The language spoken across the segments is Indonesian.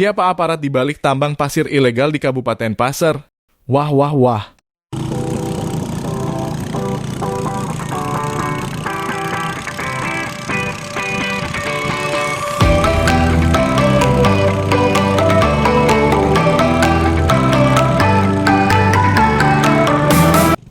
Siapa aparat di balik tambang pasir ilegal di Kabupaten Pasir? Wah, wah, wah.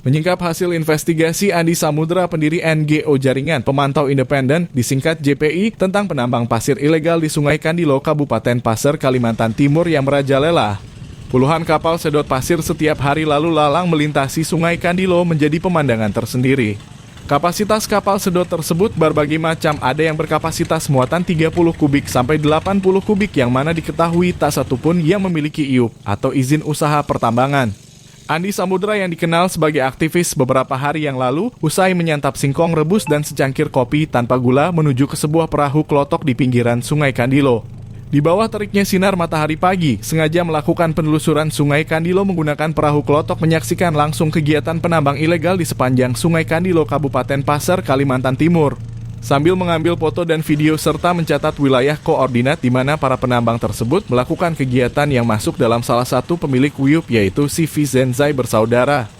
Menyingkap hasil investigasi Andi Samudra, pendiri NGO Jaringan Pemantau Independen, disingkat JPI, tentang penambang pasir ilegal di Sungai Kandilo, Kabupaten Pasir, Kalimantan Timur yang merajalela. Puluhan kapal sedot pasir setiap hari lalu lalang melintasi Sungai Kandilo menjadi pemandangan tersendiri. Kapasitas kapal sedot tersebut berbagai macam, ada yang berkapasitas muatan 30 kubik sampai 80 kubik yang mana diketahui tak satupun yang memiliki IUP atau izin usaha pertambangan. Andi Samudra yang dikenal sebagai aktivis beberapa hari yang lalu, usai menyantap singkong rebus dan secangkir kopi tanpa gula menuju ke sebuah perahu klotok di pinggiran Sungai Kandilo. Di bawah teriknya sinar matahari pagi, sengaja melakukan penelusuran Sungai Kandilo menggunakan perahu klotok menyaksikan langsung kegiatan penambang ilegal di sepanjang Sungai Kandilo, Kabupaten Pasir, Kalimantan Timur. Sambil mengambil foto dan video serta mencatat wilayah koordinat di mana para penambang tersebut melakukan kegiatan yang masuk dalam salah satu pemilik WIUP, yaitu CV Zenzai bersaudara.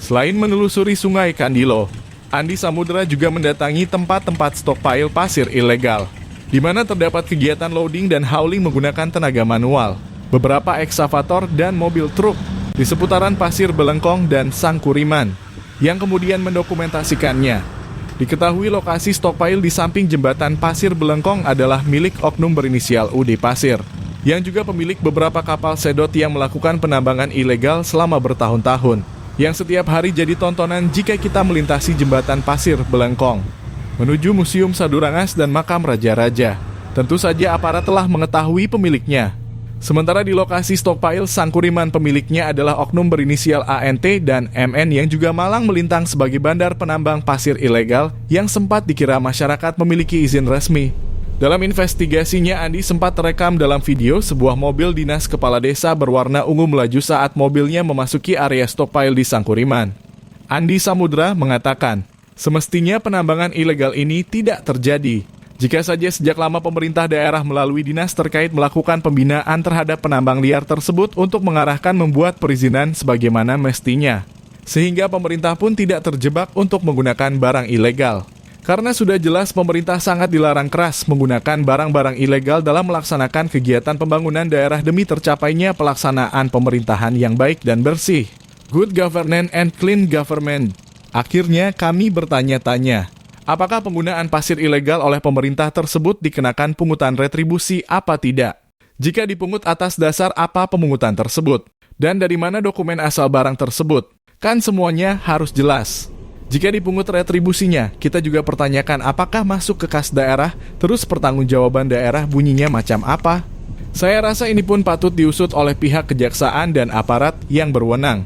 Selain menelusuri Sungai Kandilo, Andi Samudra juga mendatangi tempat-tempat stockpile pasir ilegal, di mana terdapat kegiatan loading dan hauling menggunakan tenaga manual, beberapa eksavator dan mobil truk di seputaran Pasir Belengkong dan Sangkuriman, yang kemudian mendokumentasikannya. Diketahui lokasi stockpile di samping jembatan Pasir Belengkong adalah milik oknum berinisial UD Pasir, yang juga pemilik beberapa kapal sedot yang melakukan penambangan ilegal selama bertahun-tahun, yang setiap hari jadi tontonan jika kita melintasi jembatan Pasir Belengkong menuju Museum Sadurangas dan Makam Raja-Raja. Tentu saja aparat telah mengetahui pemiliknya. Sementara di lokasi stockpile Sangkuriman, pemiliknya adalah oknum berinisial ANT dan MN yang juga malang melintang sebagai bandar penambang pasir ilegal yang sempat dikira masyarakat memiliki izin resmi. Dalam investigasinya, Andi sempat terekam dalam video sebuah mobil dinas kepala desa berwarna ungu melaju saat mobilnya memasuki area stockpile di Sangkuriman. Andi Samudra mengatakan, semestinya penambangan ilegal ini tidak terjadi. Jika saja sejak lama pemerintah daerah melalui dinas terkait melakukan pembinaan terhadap penambang liar tersebut untuk mengarahkan membuat perizinan sebagaimana mestinya, sehingga pemerintah pun tidak terjebak untuk menggunakan barang ilegal. Karena sudah jelas pemerintah sangat dilarang keras menggunakan barang-barang ilegal dalam melaksanakan kegiatan pembangunan daerah demi tercapainya pelaksanaan pemerintahan yang baik dan bersih. Good governance and clean government. Akhirnya kami bertanya-tanya, apakah penggunaan pasir ilegal oleh pemerintah tersebut dikenakan pungutan retribusi apa tidak? Jika dipungut, atas dasar apa pemungutan tersebut? Dan dari mana dokumen asal barang tersebut? Kan semuanya harus jelas. Jika dipungut retribusinya, kita juga pertanyakan apakah masuk ke kas daerah, terus pertanggungjawaban daerah bunyinya macam apa? Saya rasa ini pun patut diusut oleh pihak kejaksaan dan aparat yang berwenang.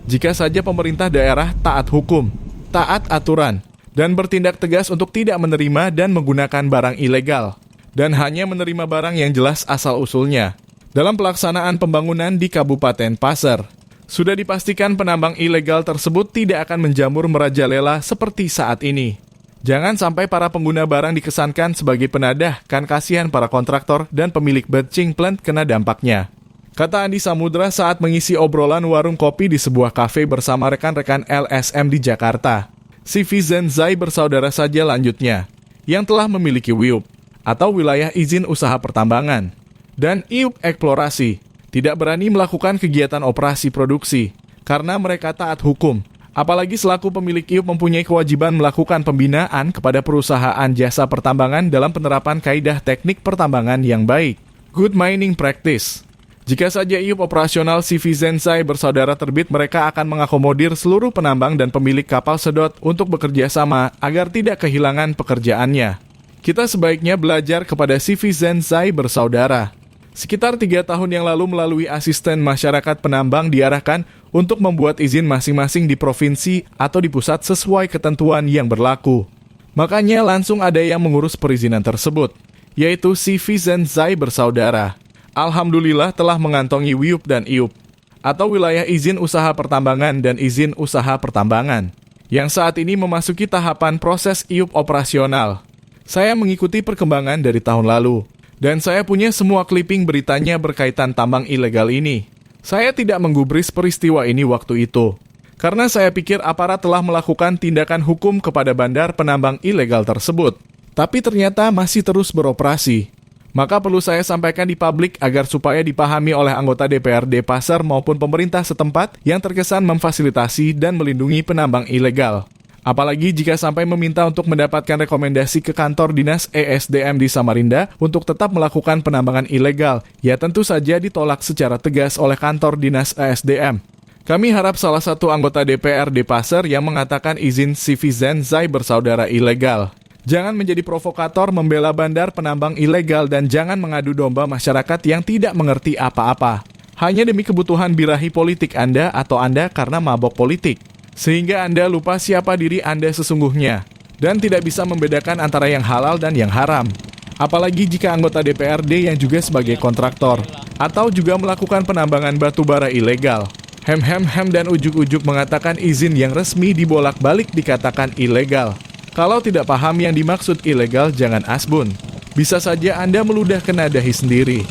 Jika saja pemerintah daerah taat hukum, taat aturan, dan bertindak tegas untuk tidak menerima dan menggunakan barang ilegal, dan hanya menerima barang yang jelas asal-usulnya. Dalam pelaksanaan pembangunan di Kabupaten Pasir, sudah dipastikan penambang ilegal tersebut tidak akan menjamur merajalela seperti saat ini. Jangan sampai para pengguna barang dikesankan sebagai penadah, kan kasihan para kontraktor dan pemilik batching plant kena dampaknya. Kata Andi Samudra saat mengisi obrolan warung kopi di sebuah kafe bersama rekan-rekan LSM di Jakarta. CV Zenzai bersaudara saja lanjutnya, yang telah memiliki WIUP atau wilayah izin usaha pertambangan dan IUP eksplorasi, tidak berani melakukan kegiatan operasi produksi karena mereka taat hukum. Apalagi selaku pemilik IUP mempunyai kewajiban melakukan pembinaan kepada perusahaan jasa pertambangan dalam penerapan kaidah teknik pertambangan yang baik, good mining practice. Jika saja IUP operasional CV Zenzai bersaudara terbit, mereka akan mengakomodir seluruh penambang dan pemilik kapal sedot untuk bekerja sama agar tidak kehilangan pekerjaannya. Kita sebaiknya belajar kepada CV Zenzai bersaudara. Sekitar 3 tahun yang lalu melalui asisten masyarakat penambang diarahkan untuk membuat izin masing-masing di provinsi atau di pusat sesuai ketentuan yang berlaku. Makanya langsung ada yang mengurus perizinan tersebut, yaitu CV Zenzai bersaudara. Alhamdulillah telah mengantongi WIUP dan IUP, atau wilayah izin usaha pertambangan dan izin usaha pertambangan, yang saat ini memasuki tahapan proses IUP operasional. Saya mengikuti perkembangan dari tahun lalu, Dan saya punya semua clipping beritanya berkaitan tambang ilegal ini. Saya tidak menggubris peristiwa ini waktu itu. Karena saya pikir aparat telah melakukan tindakan hukum kepada bandar penambang ilegal tersebut. Tapi ternyata masih terus beroperasi. Maka perlu saya sampaikan di publik agar supaya dipahami oleh anggota DPRD Pasar maupun pemerintah setempat yang terkesan memfasilitasi dan melindungi penambang ilegal. Apalagi jika sampai meminta untuk mendapatkan rekomendasi ke kantor dinas ESDM di Samarinda untuk tetap melakukan penambangan ilegal, ya tentu saja ditolak secara tegas oleh kantor dinas ESDM. Kami harap salah satu anggota DPRD Pasar yang mengatakan izin Citizen Zai bersaudara ilegal. Jangan menjadi provokator membela bandar penambang ilegal dan jangan mengadu domba masyarakat yang tidak mengerti apa-apa. Hanya demi kebutuhan birahi politik Anda atau Anda karena mabok politik. Sehingga Anda lupa siapa diri Anda sesungguhnya, dan tidak bisa membedakan antara yang halal dan yang haram. Apalagi jika anggota DPRD yang juga sebagai kontraktor, atau juga melakukan penambangan batu bara ilegal. Hem dan ujuk-ujuk mengatakan izin yang resmi dibolak-balik dikatakan ilegal. Kalau tidak paham yang dimaksud ilegal, jangan asbun. Bisa saja Anda meludah kena dahi sendiri.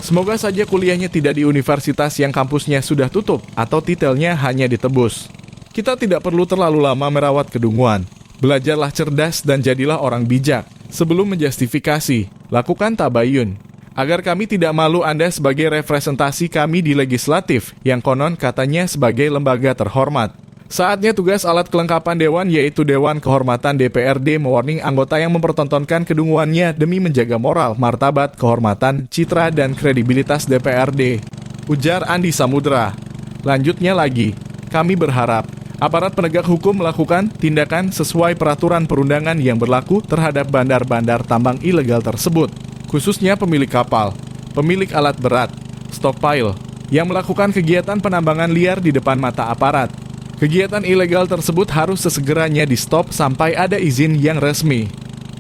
Semoga saja kuliahnya tidak di universitas yang kampusnya sudah tutup, atau titelnya hanya ditebus. Kita tidak perlu terlalu lama merawat kedunguan. Belajarlah cerdas dan jadilah orang bijak. Sebelum menjustifikasi, lakukan tabayun. Agar kami tidak malu Anda sebagai representasi kami di legislatif, yang konon katanya sebagai lembaga terhormat. Saatnya tugas alat kelengkapan Dewan yaitu Dewan Kehormatan DPRD mewarning anggota yang mempertontonkan kedunguannya demi menjaga moral, martabat, kehormatan, citra, dan kredibilitas DPRD. Ujar Andi Samudra. Lanjutnya lagi, kami berharap aparat penegak hukum melakukan tindakan sesuai peraturan perundangan yang berlaku terhadap bandar-bandar tambang ilegal tersebut, khususnya pemilik kapal, pemilik alat berat, stockpile, yang melakukan kegiatan penambangan liar di depan mata aparat. Kegiatan ilegal tersebut harus sesegeranya di-stop sampai ada izin yang resmi.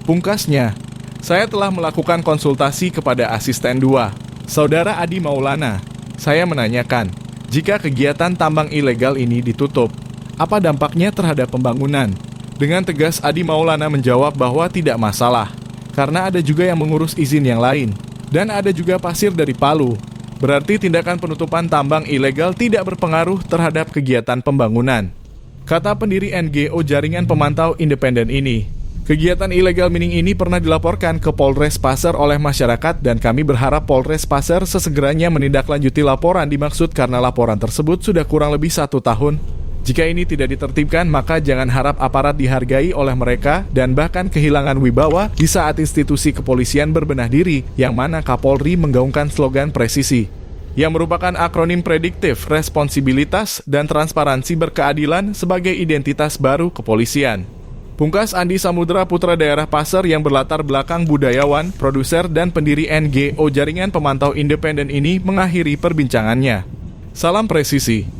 Pungkasnya, saya telah melakukan konsultasi kepada Asisten 2, Saudara Adi Maulana. Saya menanyakan, jika kegiatan tambang ilegal ini ditutup, apa dampaknya terhadap pembangunan? Dengan tegas Adi Maulana menjawab bahwa tidak masalah, karena ada juga yang mengurus izin yang lain, dan ada juga pasir dari Palu. Berarti tindakan penutupan tambang ilegal tidak berpengaruh terhadap kegiatan pembangunan. Kata pendiri NGO Jaringan Pemantau Independen ini, kegiatan ilegal mining ini pernah dilaporkan ke Polres Pasar oleh masyarakat dan kami berharap Polres Pasar sesegeranya menindaklanjuti laporan dimaksud karena laporan tersebut sudah kurang lebih 1 tahun. Jika ini tidak ditertibkan, maka jangan harap aparat dihargai oleh mereka dan bahkan kehilangan wibawa di saat institusi kepolisian berbenah diri, yang mana Kapolri menggaungkan slogan presisi, yang merupakan akronim prediktif, responsibilitas, dan transparansi berkeadilan sebagai identitas baru kepolisian. Pungkas Andi Samudra, putra daerah Pasar yang berlatar belakang budayawan, produser, dan pendiri NGO Jaringan Pemantau Independen ini mengakhiri perbincangannya. Salam presisi.